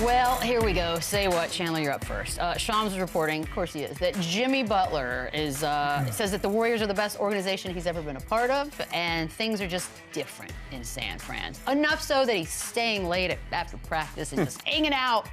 Well, here we go. Say what, Chandler, you're up first. Shams is reporting, of course he is, that Jimmy Butler is says that the Warriors are the best organization he's ever been a part of, and things are just different in San Fran. Enough so that he's staying late after practice and just hanging out.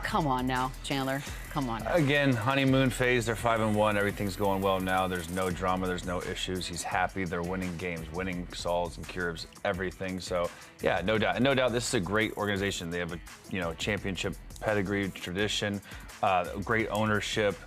Come on now, Chandler. Come on now. Again, honeymoon phase. They're 5-1. Everything's going well now. There's no drama. There's no issues. He's happy. They're winning games, winning solves and cures, everything. So, yeah, no doubt. And no doubt, this is a great organization. They have a championship pedigree, tradition, great ownership.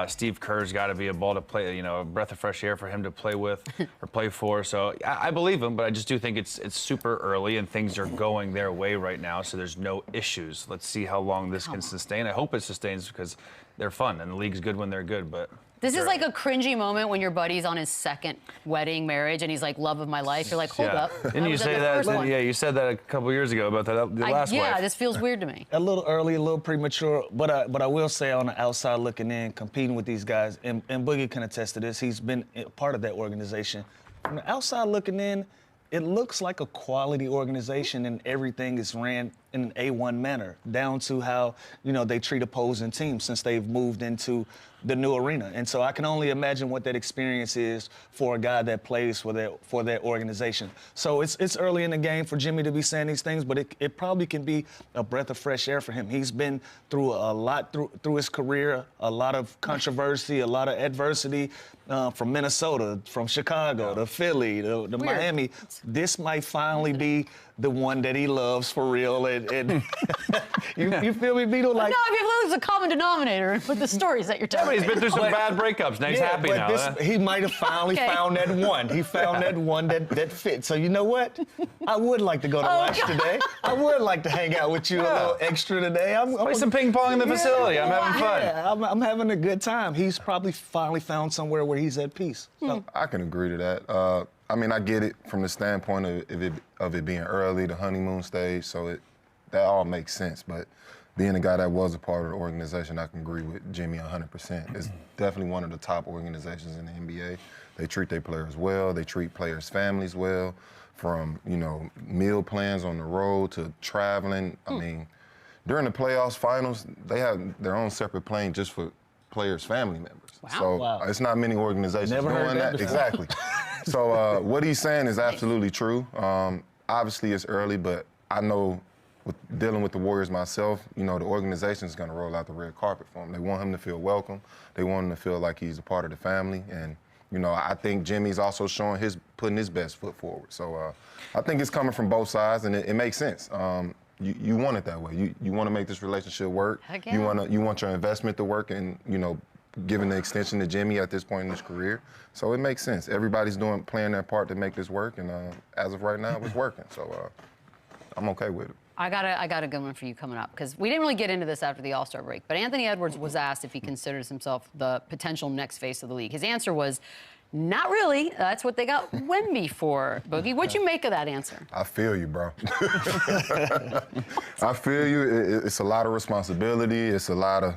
Steve Kerr's got to be a ball to play, a breath of fresh air for him to play with or play for. So I believe him, but I just do think it's super early and things are going their way right now. So there's no issues. Let's see how long this can sustain. I hope it sustains because they're fun and the league's good when they're good. But this is like a cringy moment when your buddy's on his second wedding marriage and he's like, love of my life. You're like, hold up. Didn't you say that? Yeah, you said that a couple years ago about the last wife. Yeah, this feels weird to me. A little early, a little premature, but I will say on the outside looking in, competing with these guys, and Boogie can attest to this, he's been a part of that organization. From the outside looking in, it looks like a quality organization and everything is ran in an A1 manner, down to how, they treat opposing teams since they've moved into the new arena. And so I can only imagine what that experience is for a guy that plays for that organization. So it's early in the game for Jimmy to be saying these things, but it probably can be a breath of fresh air for him. He's been through a lot through his career, a lot of controversy, a lot of adversity from Minnesota, from Chicago to Philly to Miami. This might finally be the one that he loves for real. And you feel me, Beadle? Like, no, I mean, there's a common denominator with the stories that you're telling. He's been through some bad breakups. Now he's happy now. He might have finally found that one. He found that one that fits. So you know what? I would like to go to lunch today. I would like to hang out with you a little extra today. Play some ping pong in the facility. I'm having fun. Yeah, I'm having a good time. He's probably finally found somewhere where he's at peace. So. I can agree to that. I mean, I get it from the standpoint of it being early, the honeymoon stage, so that all makes sense. But being a guy that was a part of the organization, I can agree with Jimmy 100%. It's definitely one of the top organizations in the NBA. They treat their players well. They treat players' families well, from, meal plans on the road to traveling. I mean, during the playoffs, finals, they have their own separate plane just for players' family members. Wow. So it's not many organizations doing that. Exactly. So what he's saying is absolutely true. Obviously, it's early, but I know with dealing with the Warriors myself, the organization is going to roll out the red carpet for him. They want him to feel welcome. They want him to feel like he's a part of the family. And, I think Jimmy's also putting his best foot forward. So I think it's coming from both sides, and it makes sense. You want it that way. You want to make this relationship work. You want your investment to work, and giving the extension to Jimmy at this point in his career. So it makes sense. Everybody's playing their part to make this work, and as of right now, it's working. So I'm okay with it. I got a good one for you coming up, because we didn't really get into this after the All-Star break, but Anthony Edwards was asked if he considers himself the potential next face of the league. His answer was, not really. That's what they got Wemby for. Boogie, what'd you make of that answer? I feel you, bro. I feel you. It's a lot of responsibility. It's a lot of...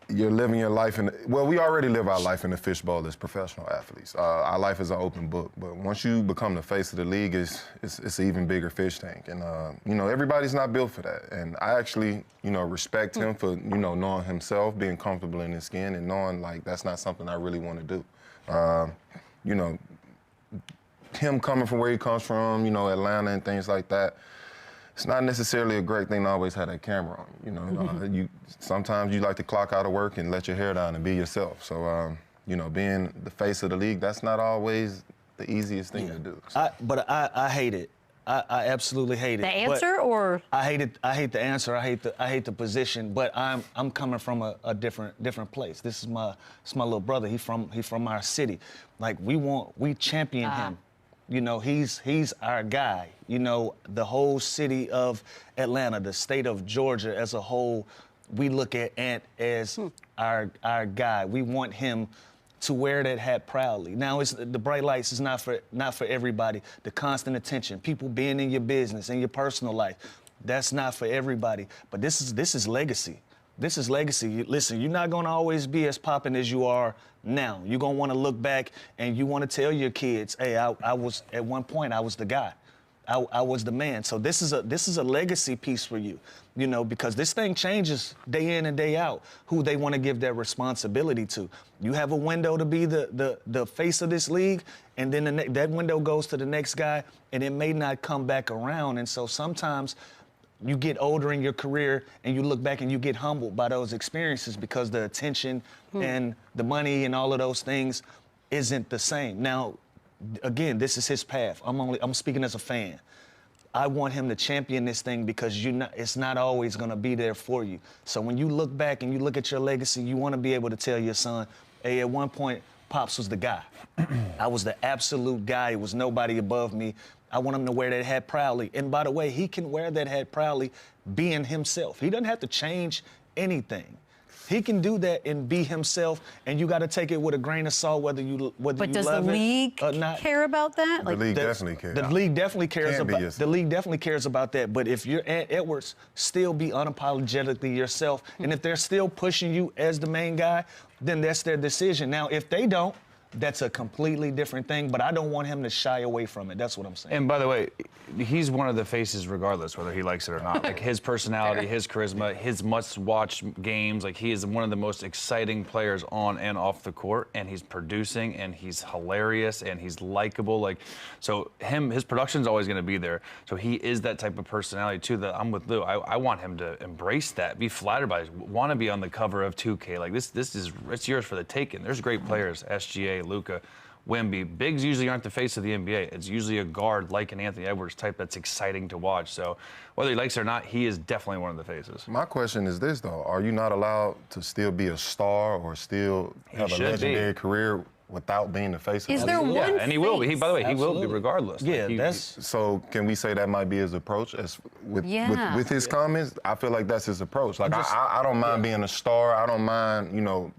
You're living your life we already live our life in the fishbowl as professional athletes. Our life is an open book, but once you become the face of the league, it's an even bigger fish tank. And, everybody's not built for that. And I actually, respect him for, knowing himself, being comfortable in his skin and knowing, like, that's not something I really want to do. Him coming from where he comes from, Atlanta and things like that, it's not necessarily a great thing to always have that camera on. Sometimes you like to clock out of work and let your hair down and be yourself. So, being the face of the league, that's not always the easiest thing to do. So. I hate it. I absolutely hate it. The answer, or I hate it. I hate the answer. I hate the position. But I'm coming from a different place. This is my little brother. He from our city. Like we champion him. He's our guy. The whole city of Atlanta, the state of Georgia as a whole, we look at Ant as our guy. We want him to wear that hat proudly. Now, the bright lights is not for everybody. The constant attention, people being in your business, in your personal life, that's not for everybody. But this is legacy. This is legacy. Listen, you're not going to always be as popping as you are now. You're going to want to look back and you want to tell your kids, hey, I was, at one point, I was the guy. I was the man. So this is a legacy piece for you, you know, because this thing changes day in and day out who they want to give that responsibility to. You have a window to be the face of this league, and then that window goes to the next guy, and it may not come back around. And so sometimes you get older in your career and you look back and you get humbled by those experiences because the attention and the money and all of those things isn't the same. Now, again, this is his path. I'm speaking as a fan. I want him to champion this thing because it's not always going to be there for you. So when you look back and you look at your legacy, you want to be able to tell your son, hey, at one point, Pops was the guy. I was the absolute guy. It was nobody above me. I want him to wear that hat proudly. And by the way, he can wear that hat proudly being himself. He doesn't have to change anything. He can do that and be himself, and you got to take it with a grain of salt, whether you love it or not. But does the league care about that? The league definitely cares. The league definitely cares about. The league definitely cares about that. But if you're Ant Edwards, still be unapologetically yourself. And if they're still pushing you as the main guy, then that's their decision. Now, if they don't, that's a completely different thing, but I don't want him to shy away from it. That's what I'm saying. And by the way, he's one of the faces regardless whether he likes it or not. Like his personality, his charisma, his must-watch games. Like he is one of the most exciting players on and off the court, and he's producing, and he's hilarious, and he's likable. Like, so his production's always going to be there. So he is that type of personality too. That I'm with Lou. I want him to embrace that, be flattered by it, want to be on the cover of 2K. Like it's yours for the taking. There's great players, SGA, Luka, Wemby. Bigs usually aren't the face of the NBA. It's usually a guard like an Anthony Edwards type that's exciting to watch. So whether he likes it or not, he is definitely one of the faces. My question is this, though. Are you not allowed to still be a star or still have a legendary career without being the face of the league? Is there one and he will be. By the way, he will be regardless. Yeah, like So can we say that might be his approach with his comments? I feel like that's his approach. Like I don't mind being a star. I don't mind, you know,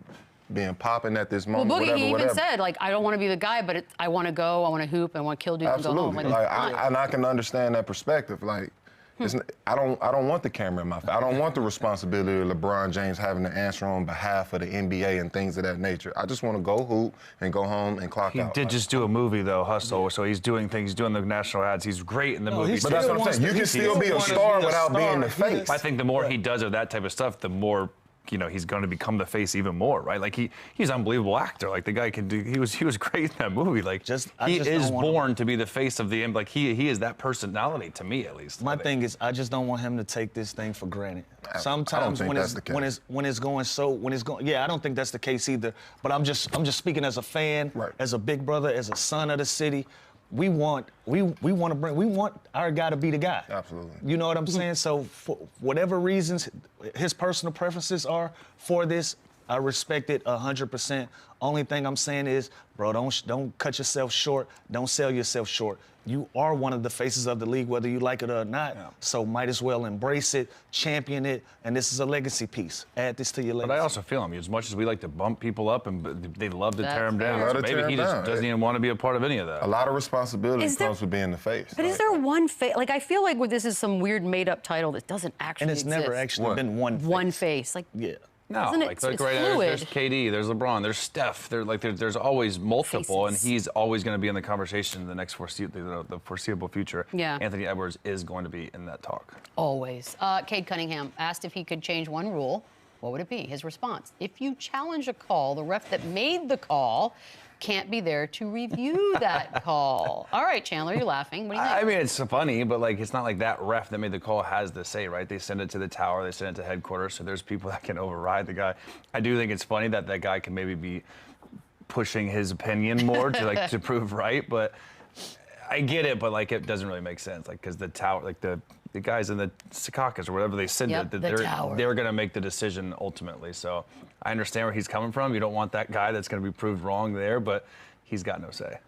being popping at this moment. Well, Boogie, whatever, he even whatever. said, like, I don't want to be the guy, but I want to go, I want to hoop, I want to kill dudes and go home. Absolutely. And I can understand that perspective. Like, I don't want the camera in my face. I don't want the responsibility of LeBron James having to answer on behalf of the NBA and things of that nature. I just want to go hoop and go home and clock out. He did just do a movie, though, Hustle, so he's doing things, he's doing the national ads. He's great in the movie. But that's what I'm saying. You can still be a star without being the face. I think the more he does of that type of stuff, the more, you know, he's going to become the face even more, right? Like he's an unbelievable actor. Like the guy can do. He was great in that movie. Like he is born to be the face of the. Like he is that personality to me, at least. My thing is, I just don't want him to take this thing for granted. Sometimes when it's going, yeah, I don't think that's the case either. But I'm just speaking as a fan, as a big brother, as a son of the city. We want our guy to be the guy. Absolutely. You know what I'm saying? So for whatever reasons his personal preferences are for this, I respect it 100%. Only thing I'm saying is, bro, don't cut yourself short. Don't sell yourself short. You are one of the faces of the league, whether you like it or not. Yeah. So might as well embrace it, champion it, and this is a legacy piece. Add this to your legacy. But I also feel him. As much as we like to bump people up, and they love to tear him down, so maybe he just doesn't even want to be a part of any of that. A lot of responsibility comes with being the face. But is there one face? Like, I feel like this is some weird made-up title that doesn't actually exist. And it's never actually been one face. One face. Like, yeah. No, it's right fluid. There's KD, there's LeBron, there's Steph. There's always multiple, faces. And he's always going to be in the conversation in the next foreseeable future. Yeah. Anthony Edwards is going to be in that talk. Always. CADE Cunningham asked if he could change one rule. What would it be? His response: if you challenge a call, the ref that made the call can't be there to review that call. All right, Chandler, you're laughing. What do you think? I mean, it's funny, but like, it's not like that ref that made the call has the say, right? They send it to the tower, they send it to headquarters, so there's people that can override the guy. I do think it's funny that that guy can maybe be pushing his opinion more to to prove right, but I get it, but like, it doesn't really make sense, like, because the tower, like the guys in the Secaucus or whatever they send it, they're going to make the decision ultimately. So I understand where he's coming from. You don't want that guy that's going to be proved wrong there, but he's got no say.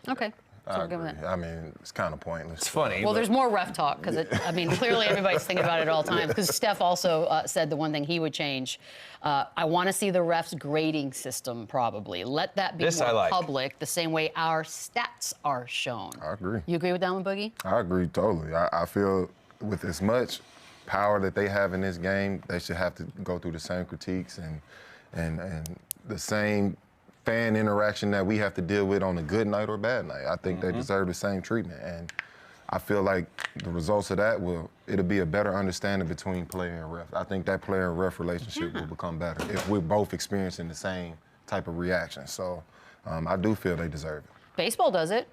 Okay. So I agree. I mean, it's kind of pointless. It's funny. Well, there's more ref talk because I mean, clearly everybody's thinking about it at all times. Because Steph also said the one thing he would change. I want to see the refs' grading system probably. Let that be more public, the same way our stats are shown. I agree. You agree with that one, Boogie? I agree totally. I feel with as much power that they have in this game, they should have to go through the same critiques and the same fan interaction that we have to deal with on a good night or bad night. I think they deserve the same treatment. And I feel like the results of that it'll be a better understanding between player and ref. I think that player and ref relationship will become better if we're both experiencing the same type of reaction. So I do feel they deserve it. Baseball does it.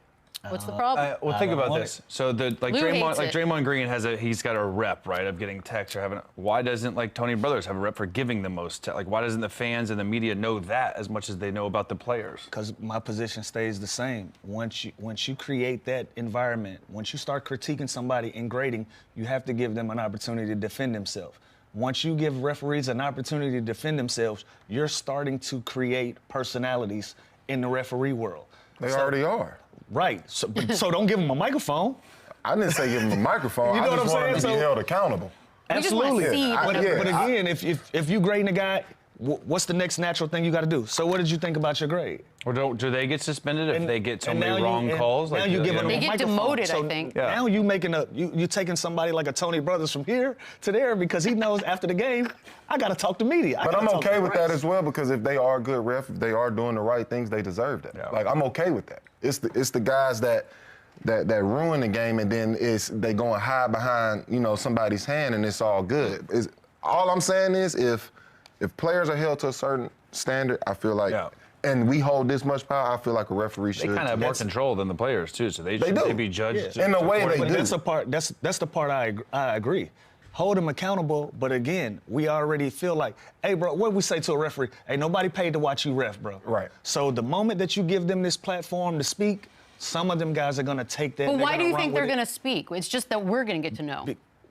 What's the problem? Well, think about this. So Draymond Green he's got a rep, right, of getting texts or having. Why doesn't Tony Brothers have a rep for giving the most? Why doesn't the fans and the media know that as much as they know about the players? Because my position stays the same. Once you create that environment, once you start critiquing somebody and grading, you have to give them an opportunity to defend themselves. Once you give referees an opportunity to defend themselves, you're starting to create personalities in the referee world. They already are. Right. So don't give them a microphone. I didn't say give them a microphone. You know I just what I'm want them saying? to be held accountable. Absolutely. But again, if you grading a guy, what's the next natural thing you got to do? So what did you think about your grade? Or do they get suspended if they get so many wrong calls? Now you giving them they a get microphone. demoted, so I think. Yeah. Now you taking somebody like a Tony Brothers from here to there because he knows after the game, I got to talk to media. But I'm okay with that as well because if they are good ref, if they are doing the right things, they deserve that. Yeah. I'm okay with that. It's the guys that ruin the game and then they go and hide behind somebody's hand and it's all good. All I'm saying is if players are held to a certain standard, I feel like, and we hold this much power, I feel like a referee should. They kind of have more control than the players too, so they should be judged. In a way, they do. That's the part I agree. Hold them accountable, but again, we already feel like, hey, bro, what we say to a referee? Hey, nobody paid to watch you ref, bro. Right. So the moment that you give them this platform to speak, some of them guys are going to take that. But why do you think they're going to speak? It's just that we're going to get to know.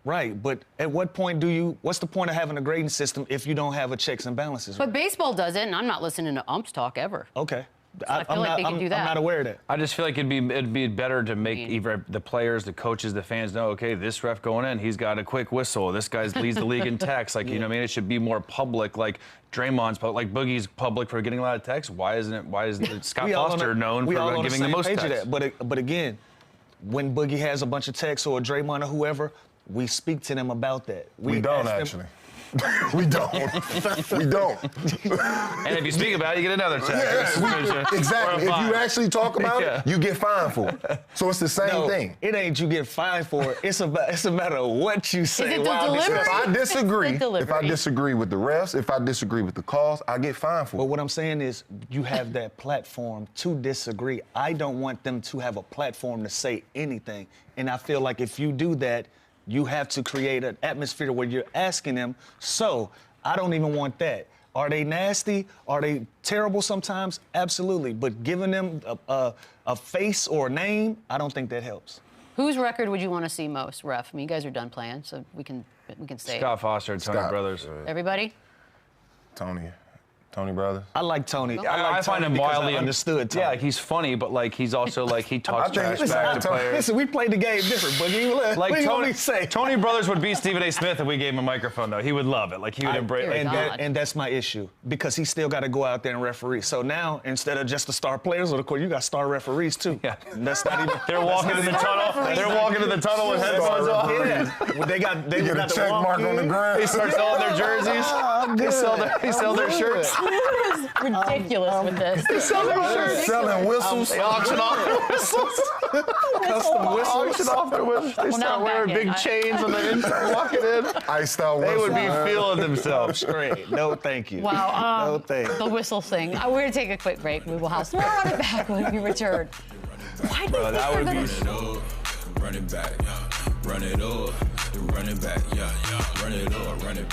Right, but at what point what's the point of having a grading system if you don't have a checks and balances? But baseball does it, and I'm not listening to umps talk ever. Okay. I feel like they can do that. I'm not aware of that. I just feel like it'd be better to make either the players, the coaches, the fans know, okay, this ref going in, he's got a quick whistle. This guy leads the league in texts. You know what I mean? It should be more public, like Draymond's public, like Boogie's public for getting a lot of texts. Why isn't it Scott Foster known for giving the most texts? But again, when Boogie has a bunch of texts or Draymond or whoever, we speak to them about that. We don't actually. We don't. We don't. And if you speak about it, you get another text. Exactly. If you actually talk about it, you get fined for it. So it's the same thing. It ain't you get fined for it. It's a matter of what you say. Is it the delivery? If I disagree with the refs, if I disagree with the calls, I get fined for it. But what I'm saying is you have that platform to disagree. I don't want them to have a platform to say anything. And I feel like if you do that, you have to create an atmosphere where you're asking them, so I don't even want that. Are they nasty? Are they terrible sometimes? Absolutely. But giving them a face or a name, I don't think that helps. Whose record would you want to see most, ref? I mean, you guys are done playing, so we can say Scott Foster and Tony Brothers. Everybody? Tony Brothers. I like Tony. I find him wildly understood. Tony. Yeah, he's funny, but he's also he talks trash back to players. Listen, we played the game different, but what do you want me to say? Tony Brothers would beat Stephen A. Smith if we gave him a microphone, though. He would love it. He would embrace it. And that's my issue because he still got to go out there and referee. So now instead of just the star players, of course, you got star referees too. Yeah, that's not even. They're walking in the tunnel. They're walking in the tunnel with headphones on. Yeah, well, they got a check mark on the ground. They start selling their jerseys. They sell their shirts. Ridiculous with this. They sell their shirts. Selling whistles. They auction off their whistles. Custom whistles. Auction off their whistles. They start wearing big chains on the inside, walking in. Iced out They whistles. would be feeling themselves. Straight. No, thank you. Wow. No, thank you. The whistle thing. We're going to take a quick break. We will have more on it back when we return. Why do you think that would be run it back, run it up, run it back, run it up, run it back.